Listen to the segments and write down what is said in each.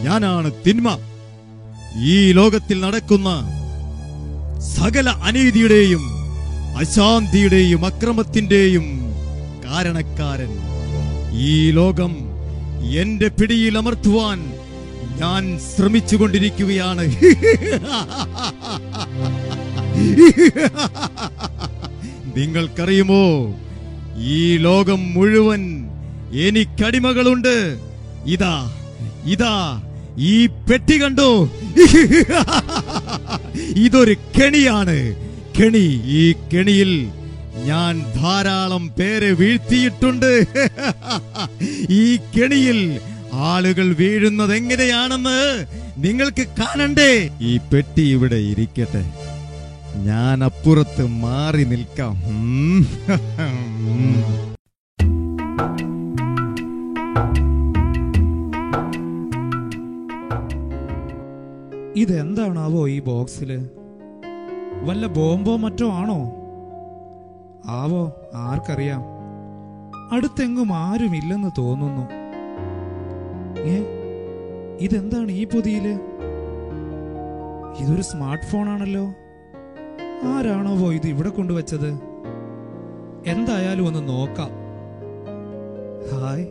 ഞാനാണ് തിന്മ. ഈ ലോകത്തിൽ നടക്കുന്ന സകല അനീതിയുടെയും അശാന്തിയുടെയും അക്രമത്തിന്റെയും കാരണക്കാരൻ. ഈ ലോകം എന്റെ പിടിയിൽ അമർത്തുവാൻ ഞാൻ ശ്രമിച്ചുകൊണ്ടിരിക്കുകയാണ്. നിങ്ങൾക്കറിയുമോ, ഈ ലോകം മുഴുവൻ എനിക്കടിമകളുണ്ട്. ഇതാ ഇതാ ഈ പെട്ടി കണ്ടോ? ഇതൊരു കെണിയാണ്. കെണി. ഈ കെണിയിൽ ഞാൻ ധാരാളം പേരെ വീഴ്ത്തിയിട്ടുണ്ട്. ഈ കെണിയിൽ ആളുകൾ വീഴുന്നത് എങ്ങനെയാണെന്ന് നിങ്ങൾക്ക് കാണണ്ടേ? ഈ പെട്ടി ഇവിടെ ഇരിക്കട്ടെ, ഞാൻ അപ്പുറത്ത് മാറി നിൽക്കാം. ഇതെന്താണാവോ ഈ ബോക്സില്? വല്ല ബോംബോ മറ്റോ ആണോ ആവോ? ആർക്കറിയാം. അടുത്തെങ്ങും ആരുമില്ലെന്ന് തോന്നുന്നു. ഇതെന്താണ് ഈ പൊതിയില്? ഇതൊരു സ്മാർട്ട് ഫോൺ ആണല്ലോ. ആരാണോവോ ഇത് ഇവിടെ കൊണ്ടുവച്ചത്? എന്തായാലും ഒന്ന് നോക്കാം. ഹായ്,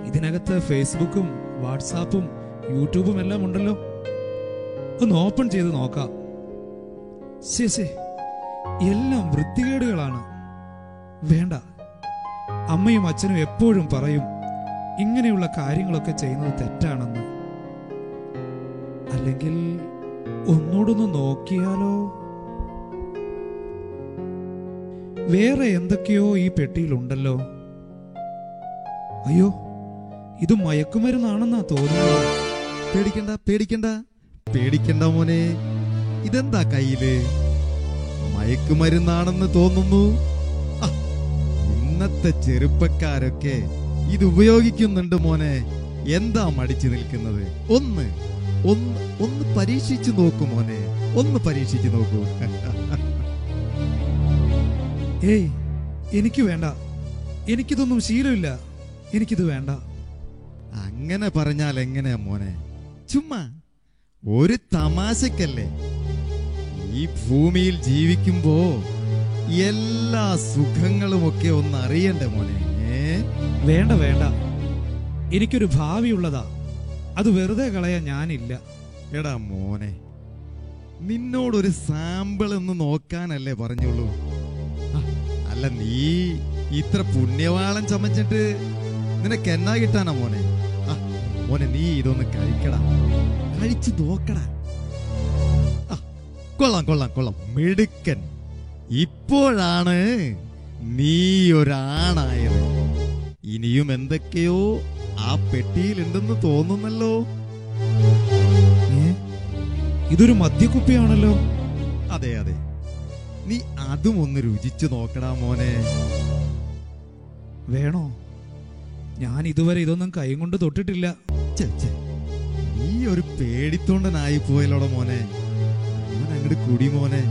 ഇതിനകത്ത് ഫേസ്ബുക്കും വാട്സാപ്പും യൂട്യൂബും എല്ലാം ഉണ്ടല്ലോ. ഒന്ന് ഓപ്പൺ ചെയ്ത് നോക്കാം. ശേ, എല്ലാം വൃത്തികേടുകളാണ്. വേണ്ട. അമ്മയും അച്ഛനും എപ്പോഴും പറയും ഇങ്ങനെയുള്ള കാര്യങ്ങളൊക്കെ ചെയ്യുന്നത് തെറ്റാണെന്ന്. അല്ലെങ്കിൽ ഒന്നുകൂടൊന്ന് നോക്കിയാലോ? വേറെ എന്തൊക്കെയോ ഈ പെട്ടിയിലുണ്ടല്ലോ. അയ്യോ, ഇത് മയക്കുമരുന്നാണെന്നാ തോന്നുന്നത്. പേടിക്കണ്ട മോനെ. ഇതെന്താ കയ്യില്? മയക്കുമരുന്നാണെന്ന് തോന്നുന്നു. ഇന്നത്തെ ചെറുപ്പക്കാരൊക്കെ ഇത് ഉപയോഗിക്കുന്നുണ്ട് മോനെ. എന്താ മടിച്ചു നിൽക്കുന്നത്? ഒന്ന് പരീക്ഷിച്ചു നോക്കൂ മോനെ, ഒന്ന് പരീക്ഷിച്ചു നോക്കൂ. ഏയ്, എനിക്ക് വേണ്ട. എനിക്കിതൊന്നും ശീലമില്ല. എനിക്കിത് വേണ്ട. അങ്ങനെ പറഞ്ഞാൽ എങ്ങനെയാ മോനെ? ചുമ്മാ ഒരു തമാശക്കല്ലേ. ഈ ഭൂമിയിൽ ജീവിക്കുമ്പോ എല്ലാ സുഖങ്ങളും ഒക്കെ ഒന്ന് അറിയണ്ടേ മോനെ? വേണ്ട. എനിക്കൊരു ഭാവിയുള്ളതാ. അത് വെറുതെ കളയാൻ ഞാനില്ല. എടാ മോനെ, നിന്നോടൊരു സാമ്പിൾ ഒന്ന് നോക്കാനല്ലേ പറഞ്ഞുള്ളൂ. അല്ല, നീ ഇത്ര പുണ്യവാളം ചമച്ചിട്ട് നിനക്ക് എന്നാ കിട്ടാനാ മോനെ? മോനെ, നീ ഇതൊന്ന് കഴിക്കടാ, കഴിച്ചു നോക്കടാ. കൊള്ളാം, മിടുക്കൻ. ഇപ്പോഴാണ് നീ ഒരാണായത്. ഇനിയും എന്തൊക്കെയോ ആ പെട്ടിയിലുണ്ടെന്ന് തോന്നുന്നല്ലോ. ഇതൊരു മദ്യക്കുപ്പിയാണല്ലോ. അതെ, നീ അതും ഒന്ന് രുചിച്ചു നോക്കടാ മോനെ. വേണോ? ഞാൻ ഇതുവരെ ഇതൊന്നും കൈ കൊണ്ട് തൊട്ടിട്ടില്ല. നീ ഒരു പേടിത്തൊണ്ടനായി പോയല്ലോടെ മോനെ. അങ്ങോട്ട് കുടി മോനെ,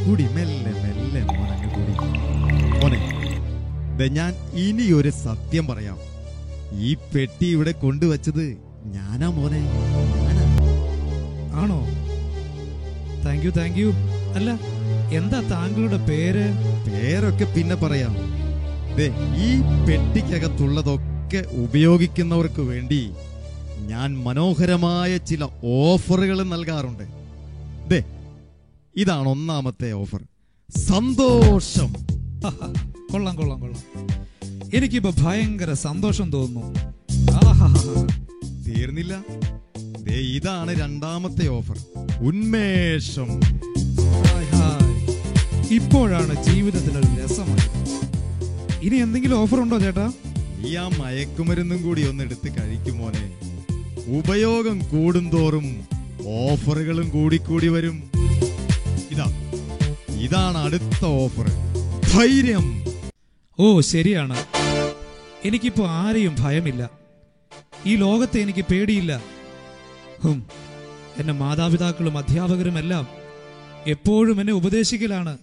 കുടി, മെല്ലെ മോനെ കുടി. മോനെ, ഞാൻ ഇനി ഒരു സത്യം പറയാം. ഈ പെട്ടി ഇവിടെ കൊണ്ടുവച്ചത് ഞാനാ മോനെ, ഞാനാ. ആണോ? Thank you. അല്ല, എന്താ താങ്കളുടെ പേര്? പേരൊക്കെ പിന്നെ പറയാം. ഈ പെട്ടിക്കകത്തുള്ളതൊക്കെ ഉപയോഗിക്കുന്നവർക്ക് വേണ്ടി ഞാൻ മനോഹരമായ ചില ഓഫറുകൾ നൽകാറുണ്ട്. ഇതാണ് ഒന്നാമത്തെ ഓഫർ. സന്തോഷം. കൊള്ളാം. എനിക്കിപ്പോ ഭയങ്കര സന്തോഷം തോന്നുന്നു. തീർന്നില്ല. ഇതാണ് രണ്ടാമത്തെ ഓഫർ. ഉന്മേഷം. ഇപ്പോഴാണ് ജീവിതത്തിനൊരു രസമായി. ഇനി എന്തെങ്കിലും ഓഫർ ഉണ്ടോ ചേട്ടാ? നീ ആ മയക്കുമരുന്നും കൂടി ഒന്ന് എടുത്ത് കഴിക്കുമോനെ. ഉപയോഗം കൂടുന്തോറും ഓഫറുകളും കൂടിക്കൂടി വരും. ഇതാണ് അടുത്ത ഓഫർ. ധൈര്യം. ഓ, ശരിയാണ്. എനിക്കിപ്പോ ആരെയും ഭയമില്ല. ഈ ലോകത്തെ എനിക്ക് പേടിയില്ല. എന്റെ മാതാപിതാക്കളും അധ്യാപകരും എല്ലാം എപ്പോഴും എന്നെ ഉപദേശിക്കലാണ്.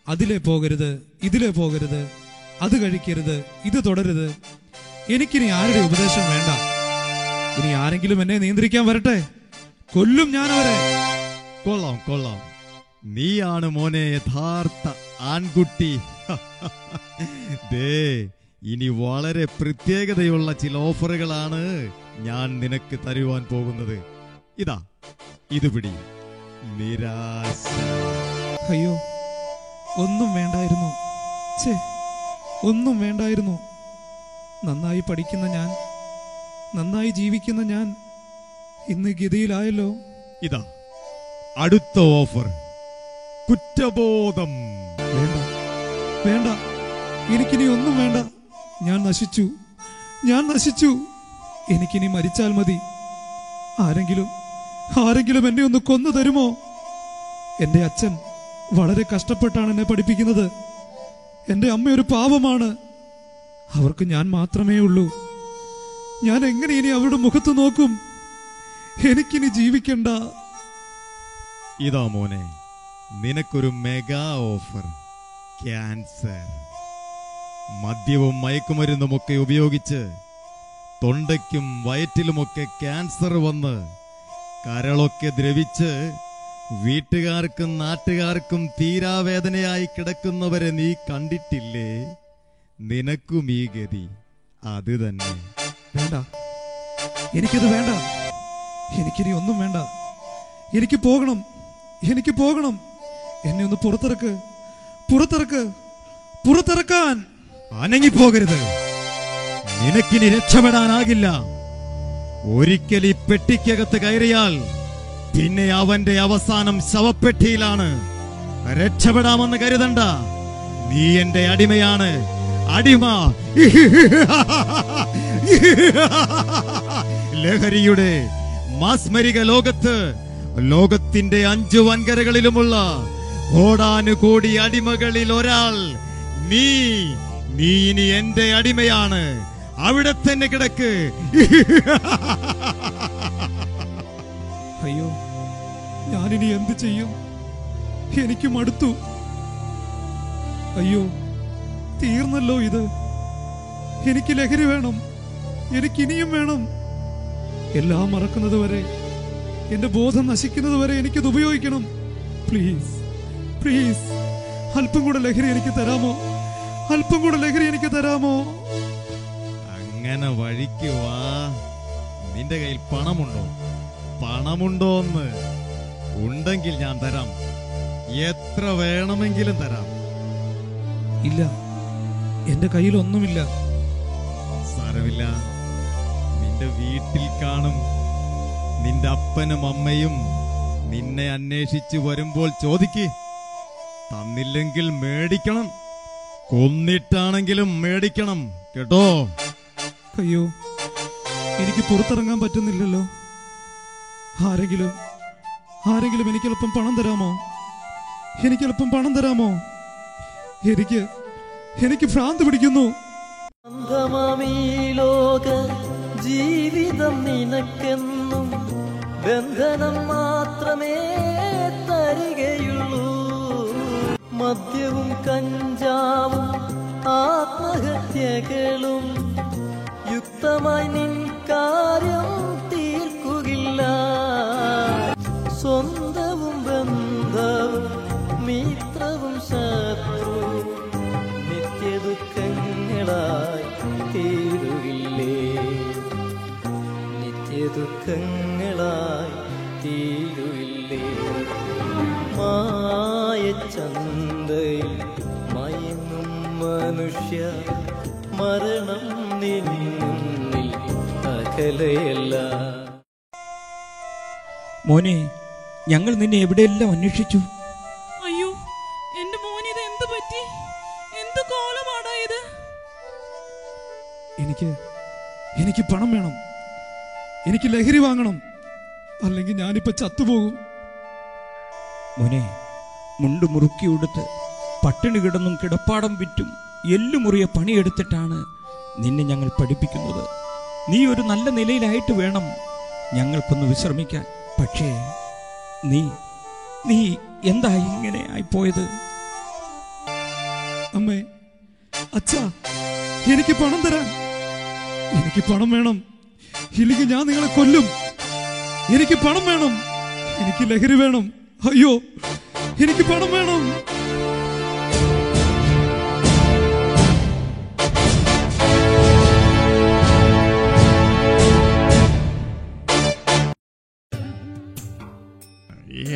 അതിലെ പോകരുത്, ഇതിലെ പോകരുത്, അത് കഴിക്കരുത്, ഇത് തുടരുത്. എനിക്കിനി ആരുടെ ഉപദേശം വേണ്ട. ഇനി ആരെങ്കിലും എന്നെ നിയന്ത്രിക്കാൻ വരട്ടെ, കൊല്ലും ഞാൻ അവരെ. കൊള്ളാം കൊള്ളാം, നീയാണ് മോനെ യഥാർത്ഥ ആൺകുട്ടി. ദേ, ഇനി വളരെ പ്രത്യേകതയുള്ള ചില ഓഫറുകളാണ് ഞാൻ നിനക്ക് തരുവാൻ പോകുന്നത്. ഇതാ, ഇത് പിടി. നിരാശ. അയ്യോ, ഒന്നും വേണ്ടായിരുന്നു. ഛേ, ഒന്നും വേണ്ടായിരുന്നു. നന്നായി പഠിക്കുന്ന ഞാൻ, നന്നായി ജീവിക്കുന്ന ഞാൻ ഇന്ന് ഗതിയിലായല്ലോ. ഇതാ അടുത്ത ഓഫർ, കുറ്റബോധം. വേണ്ട, വേണ്ട, എനിക്കിനി ഒന്നും വേണ്ട. ഞാൻ നശിച്ചു, ഞാൻ നശിച്ചു. എനിക്കിനി മരിച്ചാൽ മതി. ആരെങ്കിലും എന്നെ ഒന്ന് കൊന്നു തരുമോ? എന്റെ അച്ഛൻ വളരെ കഷ്ടപ്പെട്ടാണ് എന്നെ പഠിപ്പിക്കുന്നത്. എന്റെ അമ്മ ഒരു പാവമാണ്. അവർക്ക് ഞാൻ മാത്രമേ ഉള്ളൂ. ഞാൻ എങ്ങനെ ഇനി അവരുടെ മുഖത്ത് നോക്കും? എനിക്കിനി ജീവിക്കണ്ട. ഇതാ മോനെ, നിനക്കൊരു മെഗാ ഓഫർ. ക്യാൻസർ. മദ്യവും മയക്കുമരുന്നുമൊക്കെ ഉപയോഗിച്ച് തൊണ്ടയ്ക്കും വയറ്റിലുമൊക്കെ ക്യാൻസർ വന്ന് കരളൊക്കെ ദ്രവിച്ച് വീട്ടുകാർക്കും നാട്ടുകാർക്കും തീരാവേദനയായി കിടക്കുന്നവരെ നീ കണ്ടിട്ടില്ലേ? നിനക്കും ഈ ഗതി അത് തന്നെ. വേണ്ട, എനിക്കത് വേണ്ട. എനിക്കിനി ഒന്നും വേണ്ട. എനിക്ക് പോകണം, എനിക്ക് പോകണം. എന്നെ ഒന്ന് പുറത്തിറക്ക്, പുറത്തിറക്ക്, പുറത്തിറക്കാൻ. അനങ്ങിപ്പോകരുത്. നിനക്കിനി രക്ഷപ്പെടാനാകില്ല. ഒരിക്കൽ ഈ പെട്ടിക്കകത്ത് കയറിയാൽ പിന്നെ അവന്റെ അവസാനം ശവപ്പെട്ടിയിലാണ്. രക്ഷപ്പെടാമെന്ന് കരുതണ്ട. നീ എന്റെ അടിമയാണ്, അടിമ. ലഹരിയുടെ മാസ്മരിക ലോകത്ത് ലോകത്തിന്റെ 5 വൻകരകളിലുമുള്ള കോടാനുകോടി അടിമകളിൽ ഒരാൾ നീ ഇനി എന്റെ അടിമയാണ്. അവിടെ തന്നെ കിടക്ക്. അയ്യോ, ഞാനിനി എന്ത് ചെയ്യും? എനിക്ക് മടുത്തു. അയ്യോ, തീർന്നല്ലോ ഇത്. എനിക്ക് ലഹരി വേണം, എനിക്കിനിയും വേണം. എല്ലാം മറക്കുന്നത് വരെ, എന്റെ ബോധം നശിക്കുന്നത് വരെ എനിക്കത് ഉപയോഗിക്കണം. പ്ലീസ്, പ്ലീസ്, അല്പം കൂടെ ലഹരി എനിക്ക് തരാമോ? അല്പം കൂടെ ലഹരി എനിക്ക് തരാമോ? അങ്ങനെ വഴിക്ക് വാ. നിന്റെ കയ്യിൽ പണമുണ്ടോ? പണമുണ്ടോന്ന് ഉണ്ടെങ്കിൽ ഞാൻ തരാം. എത്ര വേണമെങ്കിലും തരാം. ഇല്ല, എന്റെ കയ്യിൽ ഒന്നുമില്ല. സാരമില്ല, നിന്റെ വീട്ടിൽ കാണും. നിന്റെ അപ്പനും അമ്മയും നിന്നെ അന്വേഷിച്ചു വരുമ്പോൾ ചോദിക്ക്. തന്നില്ലെങ്കിൽ മേടിക്കണം. കൊന്നിട്ടാണെങ്കിലും മേടിക്കണം, കേട്ടോ? അയ്യോ, എനിക്ക് പുറത്തിറങ്ങാൻ പറ്റുന്നില്ലല്ലോ. ആരെങ്കിലും എനിക്കല്പം പണം തരാമോ? എനിക്കല്പം പണം തരാമോ? എനിക്ക് ഭ്രാന്ത് പിടിക്കുന്നു. ലോക ജീവിതം നിനക്കെന്നും ബന്ധനം മാത്രമേ തരികയുള്ളൂ. മദ്യവും കഞ്ചാവും ആത്മഹത്യകളും യുക്തമായി നിൻ കാര്യം തീർക്കുകില്ല. സ്വന്തവും ബന്ധവും മിത്രവും ശത്രുവും നിത്യദുഃഖങ്ങളായി തീരുകില്ലേ? നിത്യദുഃഖങ്ങളായി തീരുകില്ലേ? മായച്ചന്തയിൽ മയങ്ങും മനുഷ്യ, മരണം നിന്നിൽ അകലെയല്ല. മോനെ, ഞങ്ങൾ നിന്നെ എവിടെയെല്ലാം അന്വേഷിച്ചു. അയ്യോ, എന്റെ മോന് ഇത് എന്ത് പറ്റി? എന്ത് കോലമാടാ ഇത്? എനിക്ക് പണം വേണം. എനിക്ക് ലഹരി വാങ്ങണം, അല്ലെങ്കിൽ ഞാനിപ്പോ ചത്തുപോകും. മോനെ, മുണ്ട് മുറുക്കി ഉടുത്ത് പട്ടിണി കിടന്നും കിടപ്പാടം വിറ്റും എല്ലുമുറിയ പണിയെടുത്തിട്ടാണ് നിന്നെ ഞങ്ങൾ പഠിപ്പിക്കുന്നത്. നീ ഒരു നല്ല നിലയിലായിട്ട് വേണം ഞങ്ങൾക്കൊന്ന് വിശ്രമിക്കാൻ. പക്ഷേ നീ എന്താ ഇങ്ങനെ ആയിപ്പോയത്? അമ്മേ, അച്ഛാ, എനിക്ക് പണം തരാൻ. എനിക്ക് പണം വേണം, ഇല്ലെങ്കിൽ ഞാൻ നിങ്ങളെ കൊല്ലും. എനിക്ക് പണം വേണം, എനിക്ക് ലഹരി വേണം. അയ്യോ, എനിക്ക് പണം വേണം.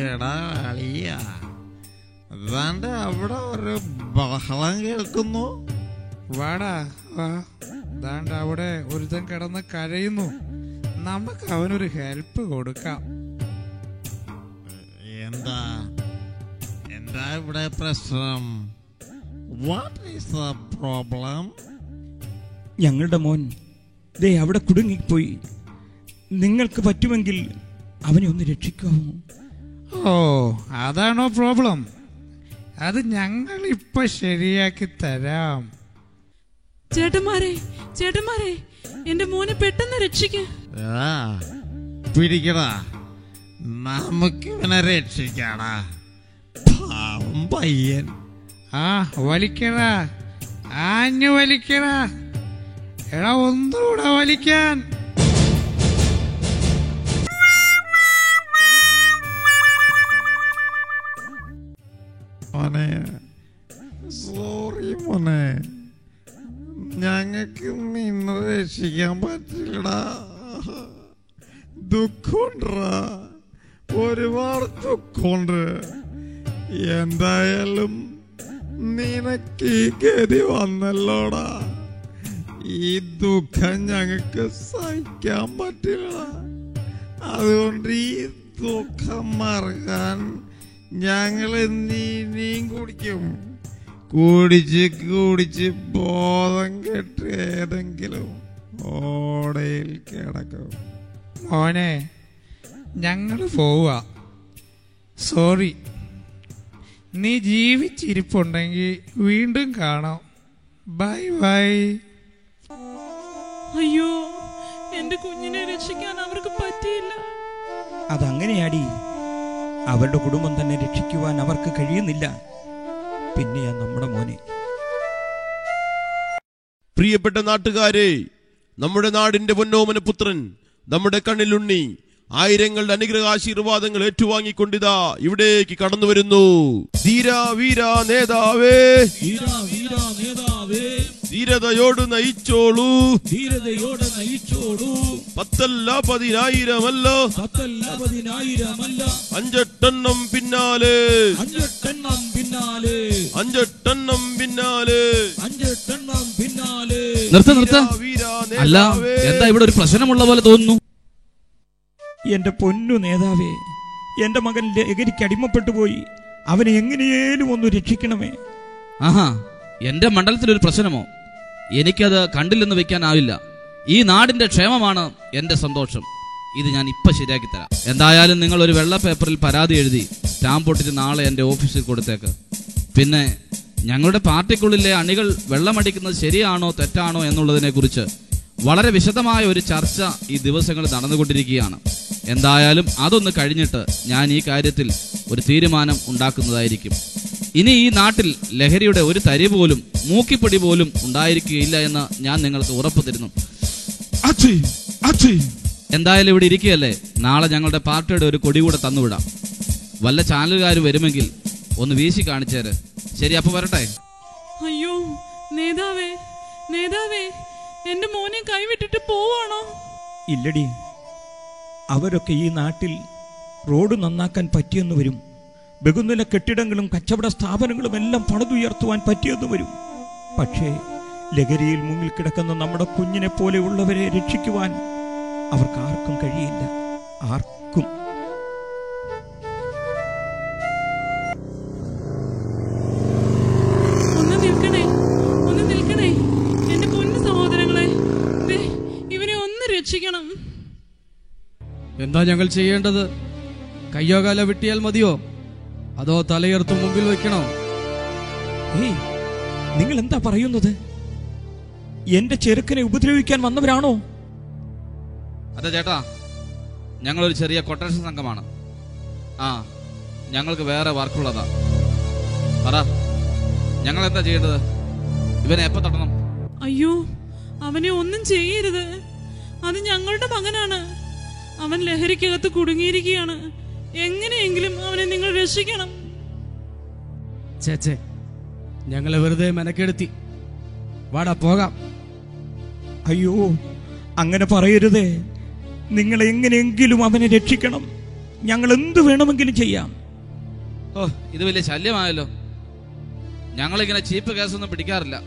എടാ അളിയ, അതാണ്ട് അവിടെ ഒരു ബഹളം കേൾക്കുന്നു. വാടാ, ദാണ്ട് അവിടെ ഒരുത്തൻ കിടന്ന് കരയുന്നു. നമുക്ക് അവനൊരു ഹെൽപ്പ് കൊടുക്കാം. എന്താ എന്താ ഇവിടെ പ്രശ്നം? What is the problem? ഞങ്ങളുടെ മോൻ ദേ അവിടെ കുടുങ്ങിപ്പോയി. നിങ്ങൾക്ക് പറ്റുമെങ്കിൽ അവനെ ഒന്ന് രക്ഷിക്കാമോ? ഓ, അതാണോ പ്രോബ്ലം? അത് ഞങ്ങൾ ഇപ്പൊ ശരിയാക്കി തരാം. ചേട്ടന്മാരെ, ചേട്ടന്മാരെ, എന്റെ മോനെ പെട്ടെന്ന് രക്ഷിക്ക. പിടിക്കടാ, നമുക്ക് ഇവനെ രക്ഷിക്കാടാ. പാവം പയ്യൻ. ആ, വലിക്കടാ, ആഞ്ഞു വലിക്കടാ. എടാ, ഒന്നുകൂടെ വലിക്കാൻ. മോനെ, സോറി മോനെ, ഞങ്ങൾക്ക് നിന്നെ രക്ഷിക്കാൻ പറ്റില്ലടാ. ദുഃഖമുണ്ടാ, ഒരുപാട് ദുഃഖമുണ്ട്. എന്തായാലും നിനക്ക് ഈ ഗതി വന്നല്ലോടാ. ഈ ദുഃഖം ഞങ്ങൾക്ക് സഹിക്കാൻ പറ്റില്ല. അതുകൊണ്ട് ഈ ദുഃഖം മറക്കാൻ ഞങ്ങൾ ഇനിയും കുടിക്കും. കുടിച്ച് ബോധം കെട്ട് ഏതെങ്കിലും ഓടയിൽ കിടക്കും. മോനെ, ഞങ്ങൾ പോവാ. സോറി. നീ ജീവിച്ചിരിപ്പുണ്ടെങ്കിൽ വീണ്ടും കാണാം. Bye bye. അയ്യോ, എന്റെ കുഞ്ഞിനെ രക്ഷിക്കാൻ അവർക്ക് പറ്റിയില്ല. അതങ്ങനെയാടി, അവരുടെ കുടുംബം തന്നെ രക്ഷിക്കുവാൻ അവർക്ക് കഴിയുന്നില്ല. പിന്നെയാ നമ്മുടെ മോനെ. പ്രിയപ്പെട്ട നാട്ടുകാരെ, നമ്മുടെ നാടിന്റെ പൊന്നോമന പുത്രൻ, നമ്മുടെ കണ്ണിലുണ്ണി ആയിരങ്ങളുടെ അനുഗ്രഹാശീർവാദങ്ങൾ ഏറ്റുവാങ്ങിക്കൊണ്ടിതാ ഇവിടേക്ക് കടന്നു വരുന്നു. ധീരാ വീരാ നേതാവേ, ധീരതയോട് നയിച്ചോളൂ, പത്തല്ല പതിനായിരമല്ല, അഞ്ചെട്ടെണ്ണം പിന്നാലെ, അഞ്ചെട്ടെണ്ണം പിന്നാലെ. നിർത്ത. അല്ല, എന്താ ഇവിടെ ഒരു പ്രശ്നമുള്ള പോലെ തോന്നുന്നു? എന്റെ പൊന്നു നേതാവേ, എന്റെ മകൻ ലഹരിക്ക് അടിമപ്പെട്ടു പോയി. അവനെ എങ്ങനെയേലും ഒന്ന് രക്ഷിക്കണമേ. ആഹാ, എന്റെ മണ്ഡലത്തിലൊരു പ്രശ്നമോ? എനിക്കത് കണ്ടില്ലെന്ന് വെക്കാനാവില്ല. ഈ നാടിന്റെ ക്ഷേമമാണ് എന്റെ സന്തോഷം. ഇത് ഞാൻ ഇപ്പൊ ശരിയാക്കി തരാം. എന്തായാലും നിങ്ങൾ ഒരു വെള്ള പേപ്പറിൽ പരാതി എഴുതി സ്റ്റാമ്പ് ഒട്ടിച്ച് നാളെ എന്റെ ഓഫീസിൽ കൊടുത്തേക്ക്. പിന്നെ ഞങ്ങളുടെ പാർട്ടിക്കുള്ളിലെ അണികൾ വെള്ളമടിക്കുന്നത് ശരിയാണോ തെറ്റാണോ എന്നുള്ളതിനെ കുറിച്ച് വളരെ വിശദമായ ഒരു ചർച്ച ഈ ദിവസങ്ങളിൽ നടന്നുകൊണ്ടിരിക്കുകയാണ്. എന്തായാലും അതൊന്ന് കഴിഞ്ഞിട്ട് ഞാൻ ഈ കാര്യത്തിൽ ഒരു തീരുമാനം ഉണ്ടാക്കുന്നതായിരിക്കും. ഇനി ഈ നാട്ടിൽ ലഹരിയുടെ ഒരു തരി പോലും, മൂക്കിപ്പൊടി പോലും ഉണ്ടായിരിക്കുകയില്ല എന്ന് ഞാൻ നിങ്ങൾക്ക് ഉറപ്പു തരുന്നു. എന്തായാലും ഇവിടെ ഇരിക്കുകയല്ലേ, നാളെ ഞങ്ങളുടെ പാർട്ടിയുടെ ഒരു കൊടി കൂടെ തന്നുവിടാം. വല്ല ചാനലുകാർ വരുമെങ്കിൽ ഒന്ന് വീശി കാണിച്ചേര്. ശരി, അപ്പൊ വരട്ടെ. അയ്യോ നേതാവേ, നേതാവേ, എന്റെ മോനെ കൈവിട്ടിട്ട് പോവാണോ? ഇല്ലടി, അവരൊക്കെ ഈ നാട്ടിൽ റോഡ് നന്നാക്കാൻ പറ്റിയെന്ന് വരും. ബഹുനില കെട്ടിടങ്ങളും കച്ചവട സ്ഥാപനങ്ങളും എല്ലാം പണിതുയർത്തുവാൻ പറ്റിയെന്ന് വരും. പക്ഷേ ലഹരിയിൽ മുങ്ങിൽ കിടക്കുന്ന നമ്മുടെ കുഞ്ഞിനെ പോലെയുള്ളവരെ രക്ഷിക്കുവാൻ അവർക്ക് ആർക്കും കഴിയില്ല. ആർക്കും. ഒന്ന് നിൽക്കണേ, ഒന്ന് നിൽക്കണേ എന്റെ പൊന്നു സഹോദരങ്ങളെ, ഇവനെ ഒന്ന് രക്ഷിക്കണം. എന്താ ഞങ്ങൾ ചെയ്യേണ്ടത്? കയ്യോ കാലോ വെട്ടിയാൽ മതിയോ, അതോ തലയർത്ത് മുമ്പിൽ വെക്കണോ? ഏയ്, നിങ്ങൾ എന്താ പറയുന്നത്? എന്റെ ചെറുക്കനെ ഉപദ്രവിക്കാൻ വന്നവരാണോ? അതെ ചേട്ടാ, ഞങ്ങളൊരു ചെറിയ കൊട്ടേഷൻ സംഘമാണ്. ഞങ്ങൾക്ക് വേറെ വർക്കുള്ളതാ. പറ, ഞങ്ങൾ എന്താ ചെയ്യേണ്ടത്? ഇവനെ എപ്പോ തൊടണം? അയ്യോ, അവനെ ഒന്നും ചെയ്യരുത്. അത് ഞങ്ങളുടെ മകനാണ്. അവൻ ലഹരിക്കകത്ത് കുടുങ്ങിയിരിക്കുകയാണ്. എങ്ങനെയെങ്കിലും അവനെ നിങ്ങൾ രക്ഷിക്കണം. ചേച്ചേ, ഞങ്ങളെ വെറുതെ മെനക്കെടുത്തി. വാടാ പോകാം. അയ്യോ, അങ്ങനെ പറയരുതേ. നിങ്ങൾ എങ്ങനെയെങ്കിലും അവനെ രക്ഷിക്കണം. ഞങ്ങൾ എന്ത് വേണമെങ്കിലും ചെയ്യാം. ഓ, ഇത് വലിയ ശല്യമായല്ലോ. ഞങ്ങളിങ്ങനെ ചീപ്പ് കേസൊന്നും പിടിക്കാറില്ല.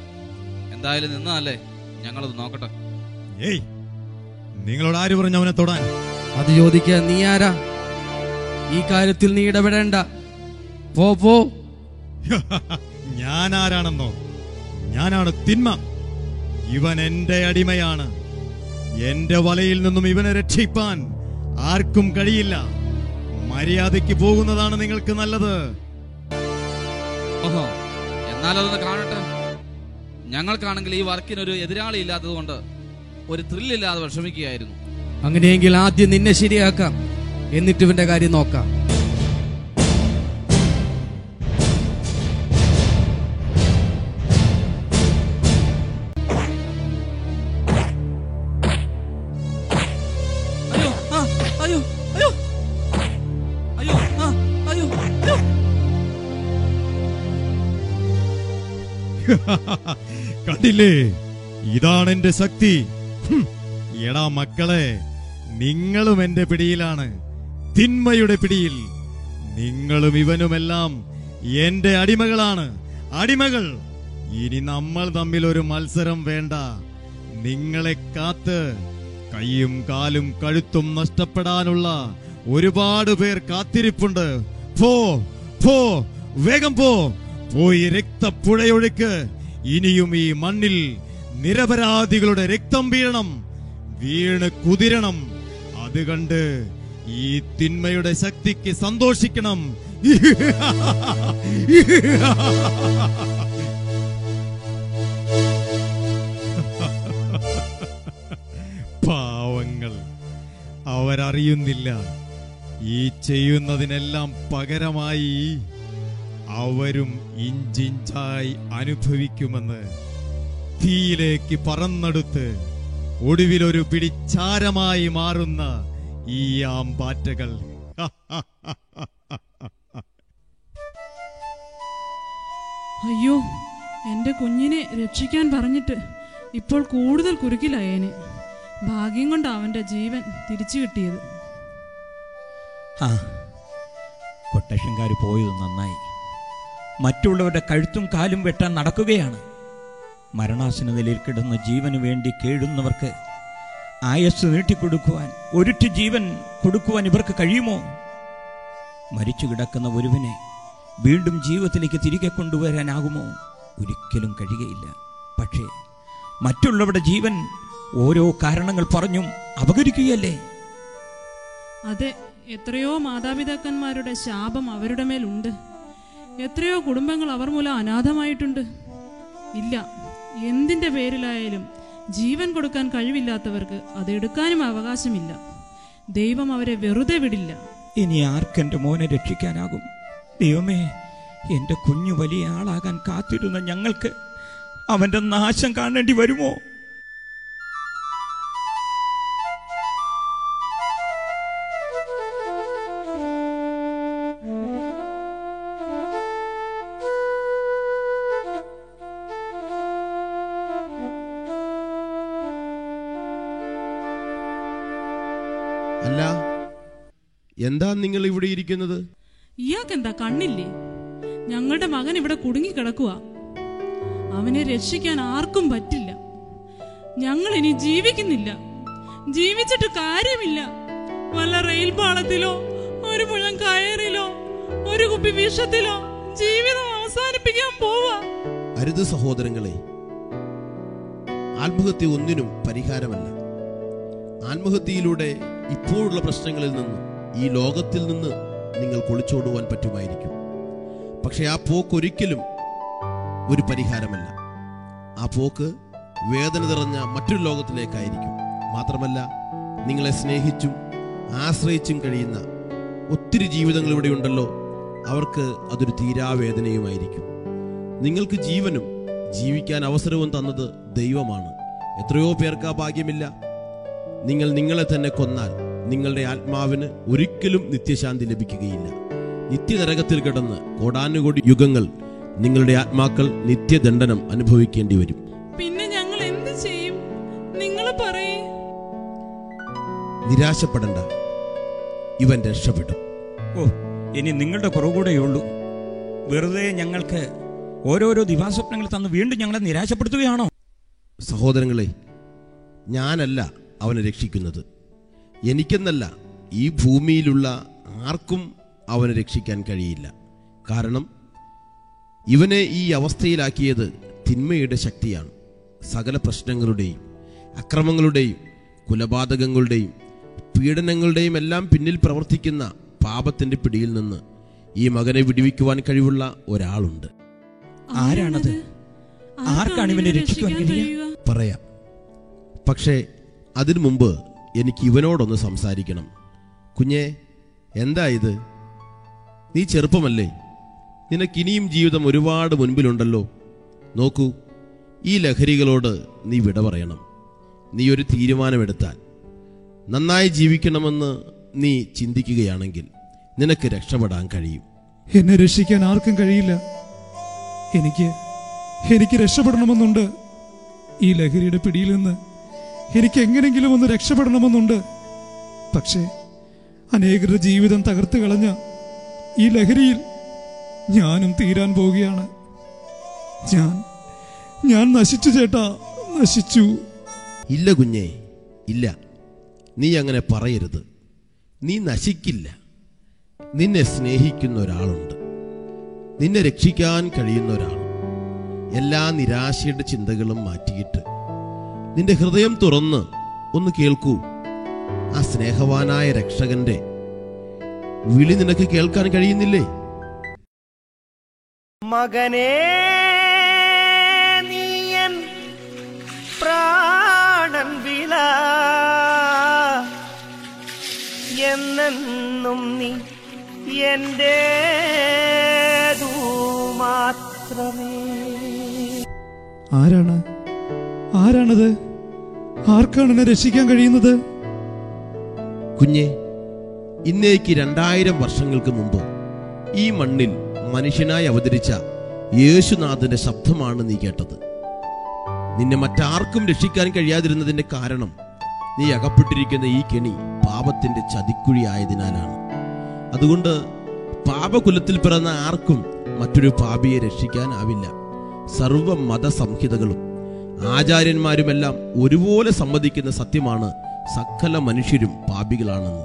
എന്തായാലും നിന്നതല്ലേ, ഞങ്ങളത് നോക്കട്ടെ. ഏയ്, നിങ്ങളോട് ആര് പറഞ്ഞു അവനെ തൊടാൻ? അത് ചോദിക്കാൻ നീ ആരാ? ഈ കാര്യത്തിൽ നീ ഇടപെടേണ്ട. പോ പോ. ഞാൻ ആരാണെന്നോ? ഞാനാണ് തിന്മ. ഇവൻ എന്റെ അടിമയാണ്. എന്റെ വലയിൽ നിന്നും ഇവനെ രക്ഷിപ്പാൻ ആർക്കും കഴിയില്ല. മര്യാദയ്ക്ക് പോകുന്നതാണ് നിങ്ങൾക്ക് നല്ലത്. ഓഹോ, എന്നാലതൊന്ന് കാണട്ടെ. ഞങ്ങൾക്കാണെങ്കിൽ ഈ വർക്കിനൊരു എതിരാളി ഇല്ലാത്തത് കൊണ്ട് ഒരു ത്രില്ലില്ലാതെ വിഷമിക്കുകയായിരുന്നു. അങ്ങനെയെങ്കിൽ ആദ്യം നിന്നെ ശരിയാക്കാം, എന്നിട്ട് ഇവന്റെ കാര്യം നോക്കാം. കണ്ടില്ലേ, ഇതാണ് എന്റെ ശക്തി. എടാ മക്കളെ, നിങ്ങളും എന്റെ പിടിയിലാണ്, തിന്മയുടെ പിടിയിൽ. നിങ്ങളും ഇവനുമെല്ലാം എന്റെ അടിമകളാണ്, അടിമകൾ. ഇനി നമ്മൾ തമ്മിൽ ഒരു മത്സരം വേണ്ട. നിങ്ങളെ കാത്ത് കൈയും കാലും കഴുത്തും നഷ്ടപ്പെടാനുള്ള ഒരുപാട് പേർ കാത്തിരിപ്പുണ്ട്. പോ പോ, വേഗം പോ. പോയി രക്തപ്പുഴയൊഴുക്ക്. ഇനിയും ഈ മണ്ണിൽ നിരപരാധികളുടെ രക്തം വീഴണം, വീണ് കുതിരണം. അത് കണ്ട് ഈ തിന്മയുടെ ശക്തിക്ക് സന്തോഷിക്കണം. പാവങ്ങൾ, അവരറിയുന്നില്ല ഈ ചെയ്യുന്നതിനെല്ലാം പകരമായി അവരും ഇഞ്ചിഞ്ചായി അനുഭവിക്കുമെന്ന്. തീയിലേക്ക് പറന്നെടുത്ത് ഒടുവിലൊരു പിടിച്ചാരമായി മാറുന്ന ഈ ആമ്പാറ്റകൾ. അയ്യോ, എന്റെ കുഞ്ഞിനെ രക്ഷിക്കാൻ പറഞ്ഞിട്ട് ഇപ്പോൾ കൂടുതൽ കുരുക്കിലായേനെ. ഭാഗ്യം കൊണ്ട് അവന്റെ ജീവൻ തിരിച്ചു കിട്ടിയത്. കൊട്ടേഷൻകാർ പോയത് നന്നായി. മറ്റുള്ളവരുടെ കഴുത്തും കാലും വെട്ടാൻ നടക്കുകയാണ്. മരണാസന നിലയിൽ കിടന്ന് ജീവന് വേണ്ടി കേഴുന്നവർക്ക് ആയസ് നീട്ടിക്കൊടുക്കുവാൻ, ഒരിറ്റു ജീവൻ കൊടുക്കുവാൻ ഇവർക്ക് കഴിയുമോ? മരിച്ചു കിടക്കുന്ന ഒരുവനെ വീണ്ടും ജീവിതത്തിലേക്ക് തിരികെ കൊണ്ടുവരാനാകുമോ? ഒരിക്കലും കഴിയുകയില്ല. പക്ഷേ മറ്റുള്ളവരുടെ ജീവൻ ഓരോ കാരണങ്ങൾ പറഞ്ഞും അപകരിക്കുകയല്ലേ? അതെ, എത്രയോ മാതാപിതാക്കന്മാരുടെ ശാപം അവരുടെ മേലുണ്ട്. എത്രയോ കുടുംബങ്ങൾ അവർ മൂലം അനാഥമായിട്ടുണ്ട്. ഇല്ല, എന്തിന്റെ പേരിലായാലും ജീവൻ കൊടുക്കാൻ കഴിവില്ലാത്തവർക്ക് അതെടുക്കാനും അവകാശമില്ല. ദൈവം അവരെ വെറുതെ വിടില്ല. ഇനി ആർക്കെന്റെ മോനെ രക്ഷിക്കാനാകും? ദൈവമേ, എന്റെ കുഞ്ഞു വലിയ ആളാകാൻ കാത്തിരുന്ന ഞങ്ങൾക്ക് അവന്റെ നാശം കാണേണ്ടി വരുമോ? അല്ല, എന്താ നിങ്ങൾ ഇവിടെ ഇരിക്കുന്നത്? ഇയാൾക്കെന്താ കണ്ണില്ലേ? ഞങ്ങളുടെ മകൻ ഇവിടെ കുടുങ്ങിക്കിടക്കുക. അവനെ രക്ഷിക്കാൻ ആർക്കും പറ്റില്ല. ഞങ്ങൾ ഇനി ജീവിക്കുന്നില്ല. ജീവിച്ചിട്ട് കാര്യമില്ല. വല്ല റെയിൽ പാളത്തിലോ ഒരു മുഴം കയറിലോ ഒരു കുപ്പി വിഷത്തിലോ ജീവിതം അവസാനിപ്പിക്കാൻ പോവാ. അരുത് സഹോദരങ്ങളെ, ആത്മഹത്യ ഒന്നിനും പരിഹാരമല്ല. ആത്മഹത്യയിലൂടെ ഇപ്പോഴുള്ള പ്രശ്നങ്ങളിൽ നിന്ന്, ഈ ലോകത്തിൽ നിന്ന് നിങ്ങൾ ഒളിച്ചോടുവാൻ പറ്റുമായിരിക്കും. പക്ഷെ ആ പോക്ക് ഒരിക്കലും ഒരു പരിഹാരമല്ല. ആ പോക്ക് വേദന നിറഞ്ഞ മറ്റൊരു ലോകത്തിലേക്കായിരിക്കും. മാത്രമല്ല, നിങ്ങളെ സ്നേഹിച്ചും ആശ്രയിച്ചും കഴിയുന്ന ഒത്തിരി ജീവിതങ്ങൾ ഇവിടെയുണ്ടല്ലോ, അവർക്ക് അതൊരു തീരാവേദനയുമായിരിക്കും. നിങ്ങൾക്ക് ജീവനും ജീവിക്കാൻ അവസരവും തന്നത് ദൈവമാണ്. എത്രയോ പേർക്ക് ആ ഭാഗ്യമില്ല. നിങ്ങൾ നിങ്ങളെ തന്നെ കൊന്നാൽ നിങ്ങളുടെ ആത്മാവിന് ഒരിക്കലും നിത്യശാന്തി ലഭിക്കുകയില്ല. നിത്യനരകത്തിൽ കിടന്ന് കോടാനുകോടി യുഗങ്ങൾ നിങ്ങളുടെ ആത്മാക്കൾ നിത്യദണ്ഡനം അനുഭവിക്കേണ്ടി വരും. പിന്നെ ഞങ്ങൾ എന്ത് ചെയ്യും? നിങ്ങൾ പറയേ. നിരാശപ്പെടണ്ട, ഇവൻ രക്ഷപ്പെടും. ഓ, ഇനി നിങ്ങളുടെ കുറവുകൂടെയുള്ളൂ. വെറുതെ ഞങ്ങൾക്ക് ഓരോരോ ദിവാസ്വപ്നങ്ങൾ തന്ന് വീണ്ടും ഞങ്ങളെ നിരാശപ്പെടുത്തുകയാണോ? സഹോദരങ്ങളെ, ഞാനല്ല അവനെ രക്ഷിക്കുന്നത്. എനിക്കെന്നല്ല, ഈ ഭൂമിയിലുള്ള ആർക്കും അവനെ രക്ഷിക്കാൻ കഴിയില്ല. കാരണം ഇവനെ ഈ അവസ്ഥയിലാക്കിയത് തിന്മയുടെ ശക്തിയാണ്. സകല പ്രശ്നങ്ങളുടെയും അക്രമങ്ങളുടെയും കുലപാതകങ്ങളുടെയും പീഡനങ്ങളുടെയും എല്ലാം പിന്നിൽ പ്രവർത്തിക്കുന്ന പാപത്തിന്റെ പിടിയിൽ നിന്ന് ഈ മകനെ വിടുവിക്കുവാൻ കഴിവുള്ള ഒരാളുണ്ട്. ആരാണത്? ആർക്കാണ് ഇവനെ രക്ഷിക്കുവാൻ കഴിയുക? പറയാം, പക്ഷേ അതിനു മുമ്പ് എനിക്ക് ഇവനോടൊന്ന് സംസാരിക്കണം. കുഞ്ഞേ, എന്താ ഇത്? നീ ചെറുപ്പമല്ലേ? നിനക്കിനിയും ജീവിതം ഒരുപാട് മുൻപിലുണ്ടല്ലോ. നോക്കൂ, ഈ ലഹരികളോട് നീ വിട പറയണം. നീ ഒരു തീരുമാനമെടുത്താൽ, നന്നായി ജീവിക്കണമെന്ന് നീ ചിന്തിക്കുകയാണെങ്കിൽ നിനക്ക് രക്ഷപ്പെടാൻ കഴിയും. എന്നെ രക്ഷിക്കാൻ ആർക്കും കഴിയില്ല. എനിക്ക് രക്ഷപ്പെടണമെന്നുണ്ട്. ഈ ലഹരിയുടെ പിടിയിൽ നിന്ന് എനിക്ക് എങ്ങനെങ്കിലും ഒന്ന് രക്ഷപ്പെടണമെന്നുണ്ട്. പക്ഷേ അനേകരുടെ ജീവിതം തകർത്ത് കളഞ്ഞ ഈ ലഹരിയിൽ ഞാനും തീരാൻ പോവുകയാണ്. ഞാൻ നശിച്ചു ചേട്ടാ, നശിച്ചു. ഇല്ല കുഞ്ഞേ, ഇല്ല. നീ അങ്ങനെ പറയരുത്. നീ നശിക്കില്ല. നിന്നെ സ്നേഹിക്കുന്ന ഒരാളുണ്ട്. നിന്നെ രക്ഷിക്കാൻ കഴിയുന്ന ഒരാൾ. എല്ലാ നിരാശയുടെ ചിന്തകളും മാറ്റിയിട്ട് നിന്റെ ഹൃദയം തുറന്ന് ഒന്ന് കേൾക്കൂ. ആ സ്നേഹവാനായ രക്ഷകന്റെ വിളി നിനക്ക് കേൾക്കാൻ കഴിയുന്നില്ലേ? മകനേ, നീയൻ പ്രാണൻ വില, എന്നെന്നും നീ എന്റേതു മാത്രമേ. ആരാണത്? ആർക്കാണ് എന്നെ രക്ഷിക്കാൻ കഴിയുന്നത്? കുഞ്ഞെ, ഇന്നേക്ക് 2000 വർഷങ്ങൾക്ക് മുമ്പ് ഈ മണ്ണിൽ മനുഷ്യനായി അവതരിച്ച യേശുനാഥന്റെ ശബ്ദമാണ് നീ കേട്ടത്. നിന്നെ മറ്റാർക്കും രക്ഷിക്കാൻ കഴിയാതിരുന്നതിന്റെ കാരണം നീ അകപ്പെട്ടിരിക്കുന്ന ഈ കെണി പാപത്തിന്റെ ചതിക്കുഴി ആയതിനാലാണ്. അതുകൊണ്ട് പാപകുലത്തിൽ പിറന്ന ആർക്കും മറ്റൊരു പാപിയെ രക്ഷിക്കാനാവില്ല. സർവ മതസംഹിതകളും ആചാര്യന്മാരുമെല്ലാം ഒരുപോലെ സമ്മതിക്കുന്ന സത്യമാണ് സകല മനുഷ്യരും പാപികളാണെന്ന്.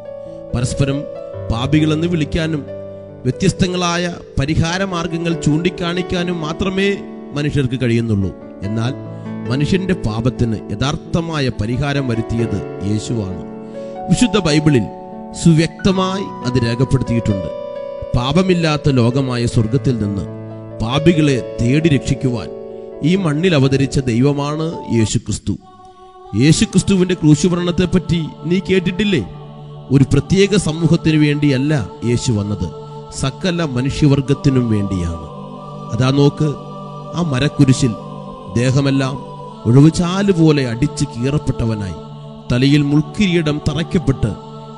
പരസ്പരം പാപികളെന്ന് വിളിക്കാനും വ്യത്യസ്തങ്ങളായ പരിഹാരമാർഗങ്ങൾ ചൂണ്ടിക്കാണിക്കാനും മാത്രമേ മനുഷ്യർക്ക് കഴിയുന്നുള്ളൂ. എന്നാൽ മനുഷ്യന്റെ പാപത്തിന് യഥാർത്ഥമായ പരിഹാരം വരുത്തിയത് യേശുവാണ്. വിശുദ്ധ ബൈബിളിൽ സുവ്യക്തമായി അത് രേഖപ്പെടുത്തിയിട്ടുണ്ട്. പാപമില്ലാത്ത ലോകമായ സ്വർഗത്തിൽ നിന്ന് പാപികളെ തേടി രക്ഷിക്കുവാൻ ഈ മണ്ണിൽ അവതരിച്ച ദൈവമാണ് യേശുക്രിസ്തു. യേശുക്രിസ്തുവിന്റെ ക്രൂശുമരണത്തെപ്പറ്റി നീ കേട്ടിട്ടില്ലേ? ഒരു പ്രത്യേക സമൂഹത്തിനു വേണ്ടിയല്ല യേശു വന്നത്, സകല മനുഷ്യവർഗത്തിനും വേണ്ടിയാണ്. അതാ നോക്ക്, ആ മരക്കുരിശിൽ ദേഹമെല്ലാം ഒഴിവുചാല് പോലെ അടിച്ച് കീറപ്പെട്ടവനായി, തലയിൽ മുൾക്കിരീടം തറയ്ക്കപ്പെട്ട്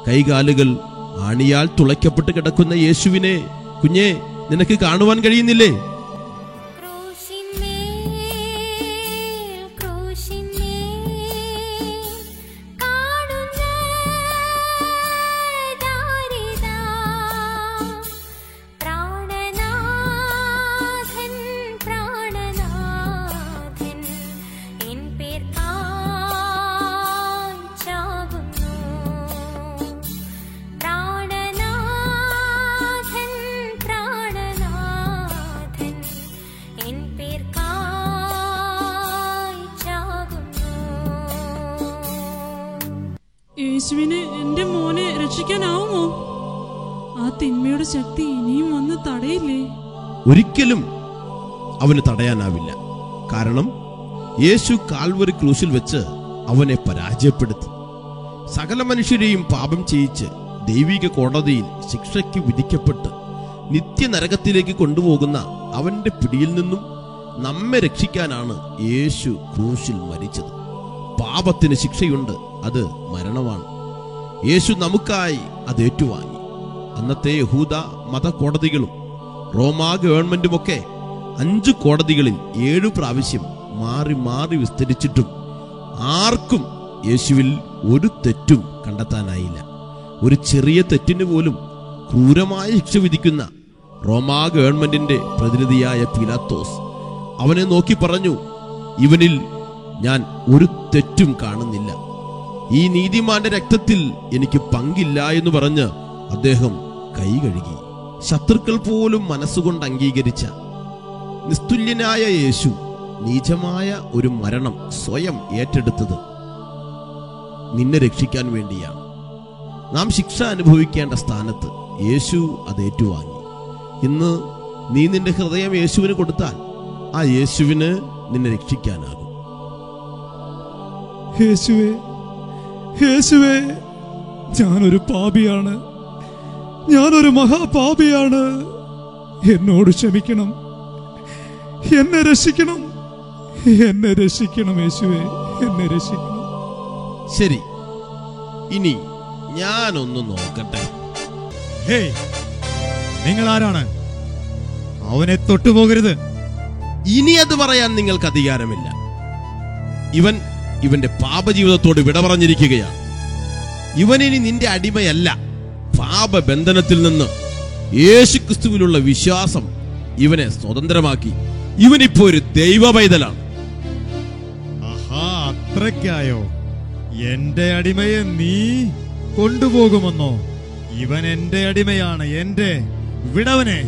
കൈകാലുകൾ ആണിയാൽ തുളയ്ക്കപ്പെട്ട് കിടക്കുന്ന യേശുവിനെ കുഞ്ഞെ നിനക്ക് കാണുവാൻ കഴിയുന്നില്ലേ? യേശുവിന് എന്റെ മോനെ രക്ഷിക്കാനാവുമോ? ആ തിന്മയുടെ ശക്തി ഇനിയും വന്ന് തടയില്ലേ? ഒരിക്കലും അവന് തടയാനാവില്ല. കാരണം യേശു കാൽവരി ക്രൂശിൽ വെച്ച് അവനെ പരാജയപ്പെടുത്തി. സകല മനുഷ്യരെയും പാപം ചെയ്യിച്ച് ദൈവിക കോടതിയിൽ ശിക്ഷയ്ക്ക് വിധിക്കപ്പെട്ട് നിത്യനരകത്തിലേക്ക് കൊണ്ടുപോകുന്ന അവന്റെ പിടിയിൽ നിന്നും നമ്മെ രക്ഷിക്കാനാണ് യേശു ക്രൂശിൽ മരിച്ചത്. പാപത്തിന് ശിക്ഷയുണ്ട്, അത് മരണമാണ്. യേശു നമുക്കായി അത് ഏറ്റുവാങ്ങി. അന്നത്തെ യഹൂദ മതകോടതികളും റോമാ ഗവൺമെന്റുമൊക്കെ 5 കോടതികളിൽ 7 പ്രാവശ്യം മാറി മാറി വിസ്തരിച്ചിട്ടും ആർക്കും യേശുവിൽ ഒരു തെറ്റും കണ്ടെത്താനായില്ല. ഒരു ചെറിയ തെറ്റിന് പോലും ക്രൂരമായ ശിക്ഷ വിധിക്കുന്ന റോമാ ഗവൺമെന്റിന്റെ പ്രതിനിധിയായ പീലാത്തോസ് അവനെ നോക്കി പറഞ്ഞു, ഇവനിൽ ഞാൻ ഒരു തെറ്റും കാണുന്നില്ല. ഈ നീതിമാന്റെ രക്തത്തിൽ എനിക്ക് പങ്കില്ല എന്ന് പറഞ്ഞ് അദ്ദേഹം കൈ കഴുകി. ശത്രുക്കൾ പോലും മനസ്സുകൊണ്ട് അംഗീകരിച്ച നിസ്തുല്യനായ യേശു നീചമായ ഒരു മരണം സ്വയം ഏറ്റെടുത്തത് നിന്നെ രക്ഷിക്കാൻ വേണ്ടിയാണ്. നാം ശിക്ഷ അനുഭവിക്കേണ്ട സ്ഥാനത്ത് യേശു അത് ഏറ്റുവാങ്ങി. ഇന്ന് നീ നിന്റെ ഹൃദയം യേശുവിന് കൊടുത്താൽ ആ യേശുവിന് നിന്നെ രക്ഷിക്കാനാകും. യേശുവേ, യേശുവേ, ഞാനൊരു പാപിയാണ്, ഞാനൊരു മഹാപാപിയാണ്. എന്നോട് ക്ഷമിക്കണം, എന്നെ രക്ഷിക്കണം, എന്നെ രക്ഷിക്കണം യേശുവേ, എന്നെ രക്ഷിക്കണം. ശരി, ഇനി ഞാനൊന്ന് നോക്കട്ടെ. ഹേയ്, നിങ്ങൾ ആരാണ്? അവനെ തൊട്ടുപോകരുത്. ഇനി അത് പറയാൻ നിങ്ങൾക്ക് അധികാരമില്ല. ഇവൻ ഇവന്റെ പാപജീവിതത്തോട് വിട പറഞ്ഞിരിക്കുകയാണ്. ഇവനിനി നിന്റെ അടിമയല്ല. പാപബന്ധനത്തിൽ നിന്ന് യേശുക്രിസ്തുവിലുള്ള വിശ്വാസം ഇവനെ സ്വതന്ത്രമാക്കി. ഇവനിപ്പോ ഒരു ദൈവ പൈതലാണ്. ആഹാ, അത്രയ്ക്കായോ? എന്റെ അടിമയെ നീ കൊണ്ടുപോകുമെന്നോ? ഇവൻ എന്റെ അടിമയാണ്, എന്റെ വിടവനെ.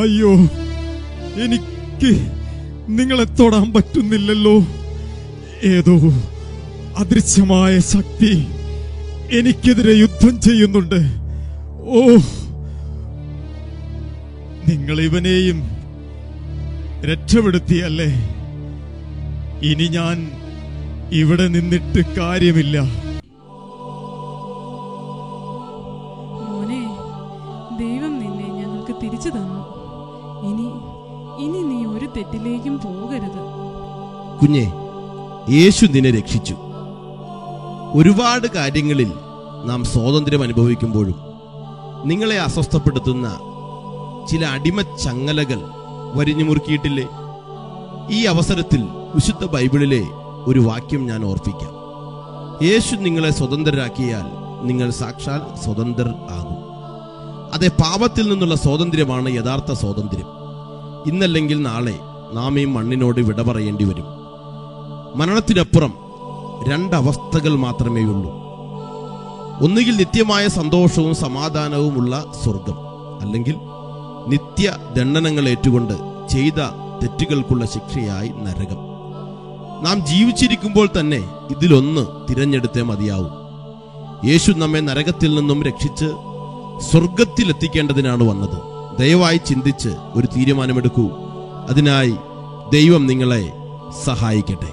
അയ്യോ, എനിക്ക് നിങ്ങളെ തൊടാൻ പറ്റുന്നില്ലല്ലോ. ഏതോ അദൃശ്യമായ ശക്തി എനിക്കെതിരെ യുദ്ധം ചെയ്യുന്നുണ്ട്. ഓ, നിങ്ങൾ ഇവനെയും രക്ഷപ്പെടുത്തിയല്ലേ? ഇനി ഞാൻ ഇവിടെ നിന്നിട്ട് കാര്യമില്ല. മോനെ, ദൈവം നിന്നെ ഞങ്ങൾക്ക് തിരിച്ചു തന്നു. ഇനി നീ ഒരു തെറ്റിലേക്കും പോകരുത്. കുഞ്ഞെ, യേശു നിന്നെ രക്ഷിച്ചു. ഒരുപാട് കാര്യങ്ങളിൽ നാം സ്വാതന്ത്ര്യം അനുഭവിക്കുമ്പോഴും നിങ്ങളെ അസ്വസ്ഥപ്പെടുത്തുന്ന ചില അടിമച്ചങ്ങലകൾ വരിഞ്ഞു മുറുക്കിയിട്ടില്ലേ? ഈ അവസരത്തിൽ വിശുദ്ധ ബൈബിളിലെ ഒരു വാക്യം ഞാൻ ഓർപ്പിക്കാം. യേശു നിങ്ങളെ സ്വതന്ത്രരാക്കിയാൽ നിങ്ങൾ സാക്ഷാൽ സ്വതന്ത്രർ ആകും. അതെ, പാപത്തിൽ നിന്നുള്ള സ്വാതന്ത്ര്യമാണ് യഥാർത്ഥ സ്വാതന്ത്ര്യം. ഇന്നല്ലെങ്കിൽ നാളെ നാം ഈ മണ്ണിനോട് വിട പറയേണ്ടി വരും. മരണത്തിനപ്പുറം 2 അവസ്ഥകൾ മാത്രമേ ഉള്ളൂ. ഒന്നുകിൽ നിത്യമായ സന്തോഷവും സമാധാനവുമുള്ള സ്വർഗം, അല്ലെങ്കിൽ നിത്യ ദണ്ഡനങ്ങൾ ഏറ്റുകൊണ്ട് ചെയ്ത തെറ്റുകൾക്കുള്ള ശിക്ഷയായി നരകം. നാം ജീവിച്ചിരിക്കുമ്പോൾ തന്നെ ഇതിലൊന്ന് തിരഞ്ഞെടുത്തേ മതിയാവും. യേശു നമ്മെ നരകത്തിൽ നിന്നും രക്ഷിച്ച് സ്വർഗത്തിലെത്തിക്കേണ്ടതിനാണ് വന്നത്. ദയവായി ചിന്തിച്ച് ഒരു തീരുമാനമെടുക്കൂ. അതിനായി ദൈവം നിങ്ങളെ സഹായിക്കട്ടെ.